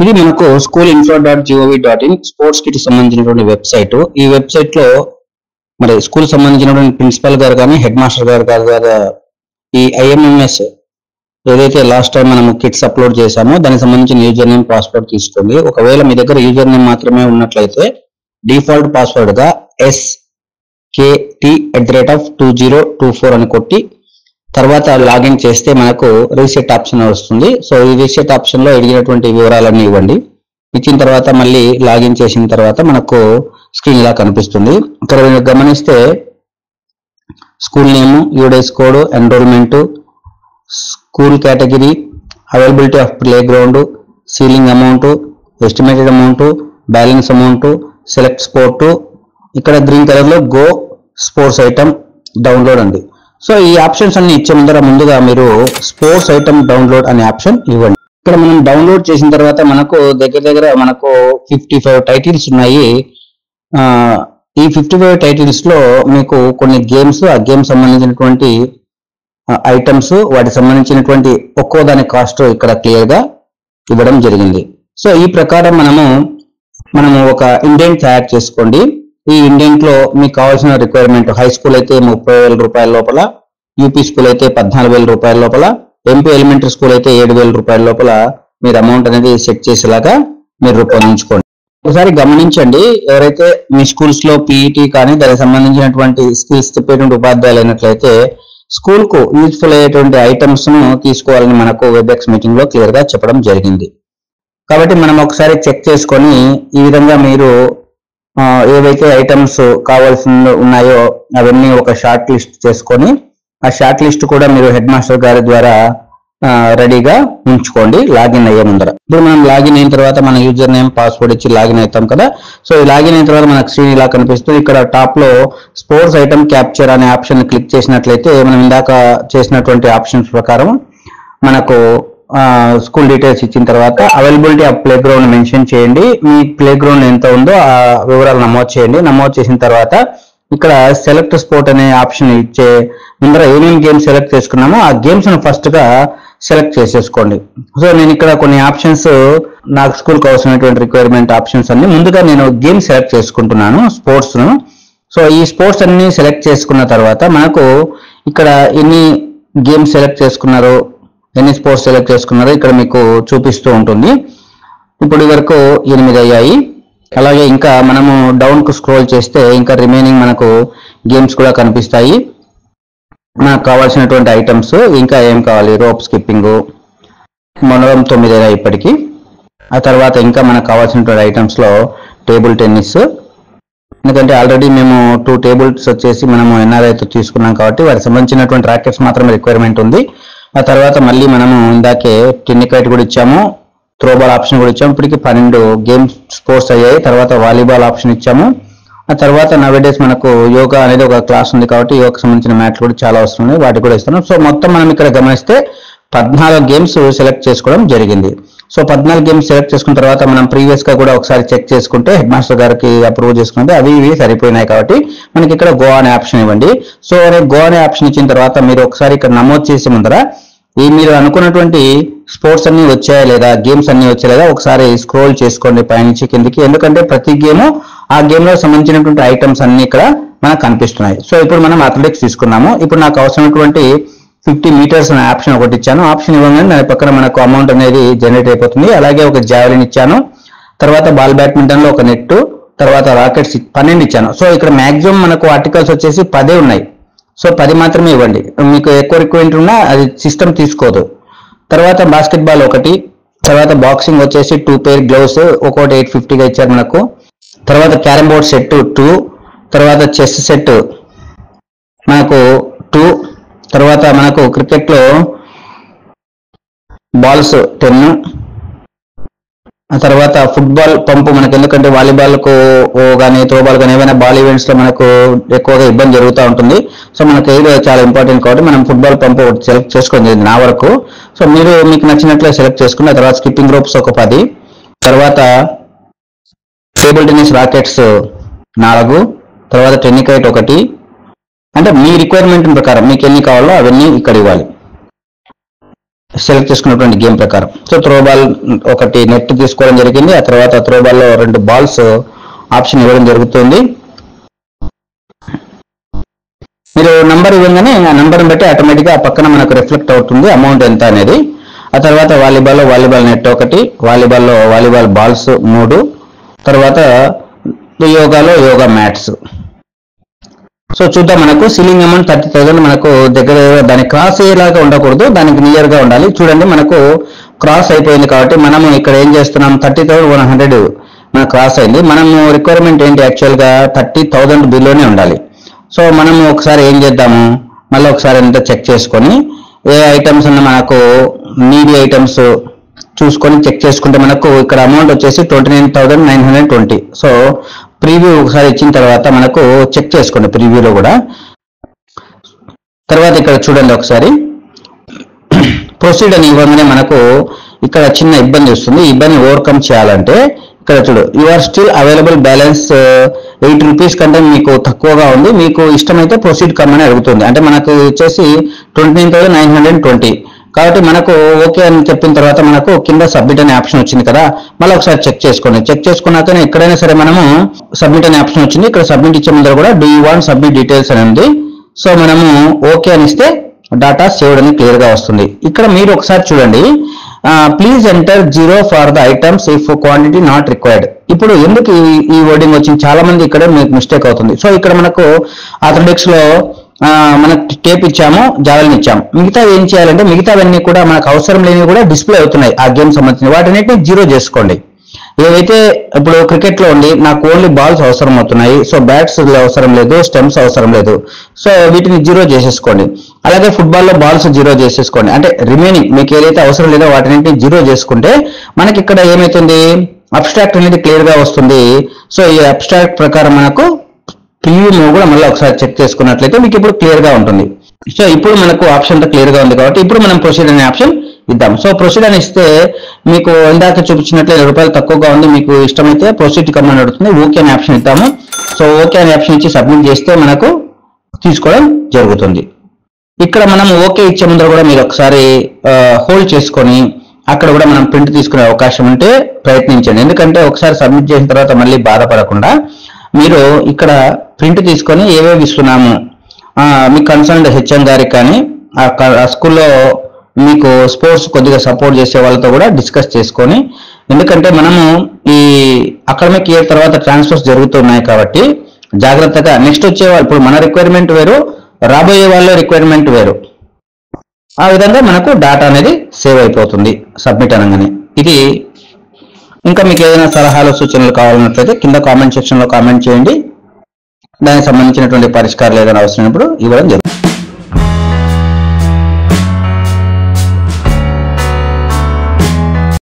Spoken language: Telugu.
ఇది మనకు schoolinfo.gov.in స్పోర్ట్స్ కి సంబంధించినటువంటి వెబ్సైట్. ఈ వెబ్సైట్ లో మరి స్కూల్ సంబంధించినటువంటి ప్రిన్సిపల్ గారు కానీ హెడ్ మాస్టర్ గారు ఈ ఐఎంఎంఎస్ ఏదైతే లాస్ట్ టైం మనం కిట్స్ అప్లోడ్ చేశామో దానికి సంబంధించిన యూజర్ నేమ్ పాస్వర్డ్ తీసుకోండి. ఒకవేళ మీ దగ్గర యూజర్ నేమ్ మాత్రమే ఉన్నట్లయితే డిఫాల్ట్ పాస్వర్డ్ గా SKT@2024 అని కొట్టి తర్వాత లాగిన్ చేస్తే మనకు రీసెట్ ఆప్షన్ వస్తుంది. సో ఈ రీసెట్ ఆప్షన్ లో అడిగినటువంటి వివరాలన్నీ ఇవ్వండి. ఇచ్చిన తర్వాత మళ్ళీ లాగిన్ చేసిన తర్వాత మనకు స్క్రీన్ ఇలా కనిపిస్తుంది. ఇక్కడ మీరు గమనిస్తే school name, UDISE code, enrollment, school category, availability of play ground, ceiling amount, estimated amount, balance amount, select sport, ఇక్కడ గ్రీన్ కలర్ లో గో స్పోర్ట్స్ ఐటమ్ డౌన్లోడ్ ఉంది. సో ఈ ఆప్షన్స్ అన్ని ఇచ్చే ముందుగా మీరు స్పోర్ట్స్ ఐటమ్ డౌన్లోడ్ అనే ఆప్షన్ ఇవ్వండి. ఇక్కడ మనం డౌన్లోడ్ చేసిన తర్వాత మనకు దగ్గర మనకు 55 టైటిల్స్ ఉన్నాయి. ఈ 55 టైటిల్స్ లో మీకు కొన్ని గేమ్స్, ఆ గేమ్ సంబంధించినటువంటి ఐటమ్స్, వాటికి సంబంధించినటువంటి ఒక్కో దాని కాస్ట్ ఇక్కడ క్లియర్ గా ఇవ్వడం జరిగింది. సో ఈ ప్రకారం మనము ఒక ఇండెంట్ తయారు చేసుకోండి. ఈ ఇండెంట్ లో మీకు కావాల్సిన రిక్వైర్మెంట్ హై స్కూల్ అయితే 30,000 రూపాయల లోపల, యూపీ స్కూల్ అయితే 14,000 రూపాయల లోపల, ఎంపీ ఎలిమెంటరీ స్కూల్ అయితే 7,000 రూపాయల లోపల మీరు అమౌంట్ అనేది సెట్ చేసేలాగా మీరు రూపొందించుకోండి. ఒకసారి గమనించండి, ఎవరైతే మీ స్కూల్స్ లో పీఈటీ కానీ దానికి సంబంధించినటువంటి స్కిల్స్ చెప్పేటువంటి ఉపాధ్యాయులు అయినట్లయితే స్కూల్ కు యూజ్ఫుల్ అయ్యేటువంటి ఐటమ్స్ ను తీసుకోవాలని మనకు వెబ్ఎక్స్ మీటింగ్ లో క్లియర్ గా చెప్పడం జరిగింది. కాబట్టి మనం ఒకసారి చెక్ చేసుకొని ఈ విధంగా మీరు ఏవైతే ఐటమ్స్ కావాల్సి ఉన్నాయో అవన్నీ ఒక షార్ట్ లిస్ట్ చేసుకొని ఆ షార్ట్ లిస్ట్ కూడా మీరు హెడ్ మాస్టర్ గారి ద్వారా రెడీగా ఉంచుకోండి లాగిన్ అయ్యే ముందర. ఇప్పుడు మనం లాగిన్ అయిన తర్వాత మన యూజర్ నేమ్, పాస్వర్డ్ ఇచ్చి లాగిన్ అవుతాం కదా. సో ఈ లాగిన్ అయిన తర్వాత మనకు స్క్రీన్ ఇలా కనిపిస్తుంది. ఇక్కడ టాప్ లో స్పోర్ట్స్ ఐటమ్ క్యాప్చర్ అనే ఆప్షన్ క్లిక్ చేసినట్లయితే మనం ఇందాక చేసినటువంటి ఆప్షన్స్ ప్రకారం మనకు స్కూల్ డీటెయిల్స్ ఇచ్చిన తర్వాత availability of play ground mention చేయండి. మీ ప్లే గ్రౌండ్ ఎంత ఉందో ఆ వివరాలు నమోదు చేయండి. నమోదు చేసిన తర్వాత ఇక్కడ సెలెక్ట్ స్పోర్ట్ అనే ఆప్షన్ ఇచ్చే ముందర ఏమేమి గేమ్స్ సెలెక్ట్ చేసుకున్నామో ఆ గేమ్స్ ను ఫస్ట్ గా సెలెక్ట్ చేసేసుకోండి. సో నేను ఇక్కడ కొన్ని ఆప్షన్స్ నాకు స్కూల్ కి అవసరమైనటువంటి రిక్వైర్మెంట్ ఆప్షన్స్ అన్ని ముందుగా నేను గేమ్ సెలెక్ట్ చేసుకుంటున్నాను, స్పోర్ట్స్ ను. సో ఈ స్పోర్ట్స్ అన్ని సెలెక్ట్ చేసుకున్న తర్వాత మనకు ఇక్కడ ఎన్ని గేమ్స్ సెలెక్ట్ చేసుకున్నారో, ఎన్ని స్పోర్ట్స్ సెలెక్ట్ చేసుకున్నారో ఇక్కడ మీకు చూపిస్తూ ఉంటుంది. ఇప్పుడు వరకు 8 అయ్యాయి. అలాగే ఇంకా మనము డౌన్ కు స్క్రోల్ చేస్తే ఇంకా రిమైనింగ్ మనకు గేమ్స్ కూడా కనిపిస్తాయి. మనకు కావాల్సినటువంటి ఐటమ్స్ ఇంకా ఏం కావాలి, రోప్ స్కిప్పింగ్, మొత్తం 9 అయ్యాయి ఇప్పటికీ. ఆ తర్వాత ఇంకా మనకు కావాల్సినటువంటి ఐటమ్స్ లో టేబుల్ టెన్నిస్, ఎందుకంటే ఆల్రెడీ మేము 2 టేబుల్స్ వచ్చేసి మనము ఎన్ఆర్ఐతో తీసుకున్నాం కాబట్టి వాటికి సంబంధించినటువంటి ర్యాకెట్స్ మాత్రమే రిక్వైర్మెంట్ ఉంది. ఆ తర్వాత మళ్ళీ మనము ఇందాకే టెన్నికైట్ కూడా ఇచ్చాము, త్రోబాల్ ఆప్షన్ కూడా ఇచ్చాము. ఇప్పటికి 12 గేమ్ స్పోర్ట్స్ అయ్యాయి. తర్వాత వాలీబాల్ ఆప్షన్ ఇచ్చాము. ఆ తర్వాత నవేడేస్ మనకు యోగా అనేది ఒక క్లాస్ ఉంది కాబట్టి యోగాకి సంబంధించిన మ్యాట్లు కూడా చాలా అవసరం ఉంది, వాటికి కూడా ఇస్తున్నాం. సో మొత్తం మనం ఇక్కడ గమనిస్తే 14 గేమ్స్ సెలెక్ట్ చేసుకోవడం జరిగింది. సో 14 గేమ్స్ సెలెక్ట్ చేసుకున్న తర్వాత మనం ప్రీవియస్ గా కూడా ఒకసారి చెక్ చేసుకుంటే హెడ్ మాస్టర్ గారికి అప్రూవ్ చేసుకుంటే అవి ఇవి సరిపోయినాయి కాబట్టి మనకి ఇక్కడ గో అనే ఆప్షన్ ఇవ్వండి. సో గో అనే ఆప్షన్ ఇచ్చిన తర్వాత మీరు ఒకసారి ఇక్కడ నమోదు చేసే ముందర ఈ మీరు అనుకున్నటువంటి స్పోర్ట్స్ అన్ని వచ్చాయా లేదా, గేమ్స్ అన్ని వచ్చాయా లేదా ఒకసారి స్క్రోల్ చేసుకోండి పైనుంచి కిందికి. ఎందుకంటే ప్రతి గేమ్ ఆ గేమ్ లో సంబంధించినటువంటి ఐటమ్స్ అన్ని ఇక్కడ మనకు కనిపిస్తున్నాయి. సో ఇప్పుడు మనం అథ్లెటిక్స్ తీసుకున్నాము. ఇప్పుడు నాకు అవసరమైనటువంటి 50 మీటర్స్ అనే ఆప్షన్ ఒకటి ఇచ్చాను. ఆప్షన్ ఇవ్వగానే దాని పక్కన మనకు అమౌంట్ అనేది జనరేట్ అయిపోతుంది. అలాగే ఒక జావెలిన్ ఇచ్చాను, తర్వాత బాల్ బ్యాడ్మింటన్ లో ఒక నెట్, తర్వాత రాకెట్స్ 12 ఇచ్చాను. సో ఇక్కడ మాక్సిమం మనకు ఆర్టికల్స్ వచ్చేసి 10 ఉన్నాయి. సో 10 మాత్రమే ఇవ్వండి. మీకు ఎక్కువ రిక్వైర్మెంట్ ఉన్నా అది సిస్టమ్ తీసుకోదు. తర్వాత బాస్కెట్ బాల్ ఒకటి, తర్వాత బాక్సింగ్ వచ్చేసి 2 పేర్ గ్లౌస్ ఒక్కొక్కటి 850గా ఇచ్చారు మనకు. తర్వాత క్యారమ్ బోర్డ్ సెట్ 2, తర్వాత చెస్ సెట్ మనకు 2, తర్వాత మనకు క్రికెట్ లో బాల్స్ 10, ఆ తర్వాత ఫుట్బాల్ పంపు మనకు, ఎందుకంటే వాలీబాల్ కు కానీ త్రోబాల్ కానీ ఏమైనా బాల్ ఈవెంట్స్ లో మనకు ఎక్కువగా ఇబ్బంది జరుగుతూ ఉంటుంది. సో మనకు ఇది చాలా ఇంపార్టెంట్ కాబట్టి మనం ఫుట్బాల్ పంపు ఒకటి సెలెక్ట్ చేసుకోవడం జరిగింది నా వరకు. సో మీరు మీకు నచ్చినట్లే సెలెక్ట్ చేసుకున్న తర్వాత స్కిప్పింగ్ రోప్స్ ఒక 10, తర్వాత టేబుల్ టెన్నిస్ రాకెట్స్ 4, తర్వాత టెన్నికైట్ 1. అంటే మీ రిక్వైర్మెంట్ ప్రకారం మీకు ఎన్ని కావాలో అవన్నీ ఇక్కడ ఇవ్వాలి. సెలెక్ట్ చేసుకున్నటువంటి గేమ్ ప్రకారం. సో త్రో బాల్ ఒకటి నెట్ తీసుకోవడం జరిగింది. ఆ తర్వాత త్రో బాల్లో 2 బాల్స్ ఆప్షన్ ఇవ్వడం జరుగుతుంది. మీరు నంబర్ ఇవ్వగానే ఆ నంబర్ని బట్టి ఆటోమేటిక్గా ఆ పక్కన మనకు రిఫ్లెక్ట్ అవుతుంది అమౌంట్ ఎంత అనేది. ఆ తర్వాత వాలీబాల్ నెట్ ఒకటి, వాలీబాల్ బాల్స్ 3, తర్వాత యోగా మ్యాట్స్. సో చూద్దాం, మనకు సీలింగ్ అమౌంట్ 30,000 మనకు దగ్గర దాని క్రాస్ అయ్యేలాగా ఉండకూడదు, దానికి నియర్ గా ఉండాలి. చూడండి మనకు క్రాస్ అయిపోయింది కాబట్టి మనము ఇక్కడ ఏం చేస్తున్నాం, 30,100 మన క్రాస్ అయింది. మనము రిక్వైర్మెంట్ ఏంటి, యాక్చువల్ గా 30,000 బిలోనే ఉండాలి. సో మనము ఒకసారి ఏం చేద్దాము, మళ్ళీ ఒకసారి అంతా చెక్ చేసుకొని ఏ ఐటమ్స్ అన్న మనకు నీడీ ఐటమ్స్ చూసుకొని చెక్ చేసుకుంటే మనకు ఇక్కడ అమౌంట్ వచ్చేసి 29,920. సో ప్రీవ్యూ ఒకసారి ఇచ్చిన తర్వాత మనకు చెక్ చేసుకోండి ప్రీవ్యూలో కూడా. తర్వాత ఇక్కడ చూడండి ఒకసారి ప్రొసీడ్ అని ఇవ్వగానే మనకు ఇక్కడ చిన్న ఇబ్బంది వస్తుంది. ఈ ఇబ్బందిని ఓవర్కమ్ చేయాలంటే ఇక్కడ చూడు, you are still available balance 8 rupees కంటే మీకు తక్కువగా ఉంది, మీకు ఇష్టమైతే ప్రొసీడ్ కమ్మని అడుగుతుంది. అంటే మనకు వచ్చేసి 29,920. కాబట్టి మనకు ఓకే అని చెప్పిన తర్వాత మనకు కింద సబ్మిట్ అనే ఆప్షన్ వచ్చింది కదా, మళ్ళీ ఒకసారి చెక్ చేసుకోండి. చెక్ చేసుకున్నాకనే ఎక్కడైనా సరే మనము సబ్మిట్ అనే ఆప్షన్ వచ్చింది. ఇక్కడ సబ్మిట్ ఇచ్చే ముందర కూడా do you want submit details అని ఉంది. సో మనము ఓకే అని ఇస్తే డాటా సేవ్డ్ అని క్లియర్ గా వస్తుంది. ఇక్కడ మీరు ఒకసారి చూడండి, please enter 0 for the items if quantity not required. ఇప్పుడు ఎందుకు ఈ వర్డింగ్ వచ్చింది, చాలా మంది ఇక్కడ మీకు మిస్టేక్ అవుతుంది. సో ఇక్కడ మనకు అథ్లెటిక్స్ లో మనకు టేప్ ఇచ్చాము, జావెలిన్ ఇచ్చాము. మిగతా ఏం చేయాలంటే మిగతావన్నీ కూడా మనకు అవసరం లేనివి కూడా డిస్ప్లే అవుతున్నాయి ఆ గేమ్ సంబంధించిన వాటిని 0 చేసుకోండి. ఏవైతే ఇప్పుడు క్రికెట్ లో ఉండి నాకు ఓన్లీ బాల్స్ అవసరం అవుతున్నాయి, సో బ్యాట్స్ అవసరం లేదు, స్టెమ్స్ అవసరం లేదు, సో వీటిని 0 చేసేసుకోండి. అలాగే ఫుట్బాల్లో బాల్స్ 0 చేసేసుకోండి. అంటే రిమైనింగ్ మీకు ఏదైతే అవసరం లేదో వాటిని 0 చేసుకుంటే మనకి ఇక్కడ ఏమైతుంది, అబ్స్ట్రాక్ట్ అనేది క్లియర్ గా వస్తుంది. సో ఈ అబ్స్ట్రాక్ట్ ప్రకారం మనకు ప్రీవ్యూ కూడా మళ్ళీ ఒకసారి చెక్ చేసుకున్నట్లయితే మీకు ఇప్పుడు క్లియర్ గా ఉంటుంది. సో ఇప్పుడు మనకు ఆప్షన్ క్లియర్ గా ఉంది కాబట్టి ఇప్పుడు మనం ప్రొసీడ్ అనే ఆప్షన్ ఇద్దాం. సో ప్రొసీడ్ అని ఇస్తే మీకు ఇందాక చూపించినట్లే ₹2 తక్కువగా ఉంది, మీకు ఇష్టమైతే ప్రొసీడ్ కమ్మని అడుగుతుంది. ఓకే అనే ఆప్షన్ ఇద్దాము. సో ఓకే అనే ఆప్షన్ ఇచ్చి సబ్మిట్ చేస్తే మనకు తీసుకోవడం జరుగుతుంది. ఇక్కడ మనం ఓకే ఇచ్చే ముందర కూడా మీరు ఒకసారి హోల్డ్ చేసుకొని అక్కడ కూడా మనం ప్రింట్ తీసుకునే అవకాశం ఉంటే ప్రయత్నించండి. ఎందుకంటే ఒకసారి సబ్మిట్ చేసిన తర్వాత మళ్ళీ బాధపడకుండా మీరు ఇక్కడ ప్రింట్ తీసుకొని ఏవేవి ఇస్తున్నాము మీ కన్సర్న్డ్ హెచ్ఎం గారికి కానీ ఆ స్కూల్లో మీకు స్పోర్ట్స్ కొద్దిగా సపోర్ట్ చేసే వాళ్ళతో కూడా డిస్కస్ చేసుకొని, ఎందుకంటే మనము ఈ అకాడమిక్ ఇయర్ తర్వాత ట్రాన్స్ఫర్స్ జరుగుతున్నాయి కాబట్టి జాగ్రత్తగా నెక్స్ట్ వచ్చే ఇప్పుడు మన రిక్వైర్మెంట్ వేరు, రాబోయే వాళ్ళ రిక్వైర్మెంట్ వేరు, ఆ విధంగా మనకు డాటా అనేది సేవ్ అయిపోతుంది సబ్మిట్ అనగానే. ఇది ఇంకా మీకు ఏదైనా సలహాలు సూచనలు కావాలన్నట్లయితే కింద కామెంట్ సెక్షన్ లో కామెంట్ చేయండి. దానికి సంబంధించినటువంటి పరిష్కారాలు ఏదైనా అవసరమైనప్పుడు ఇవ్వడం జరుగుతుంది.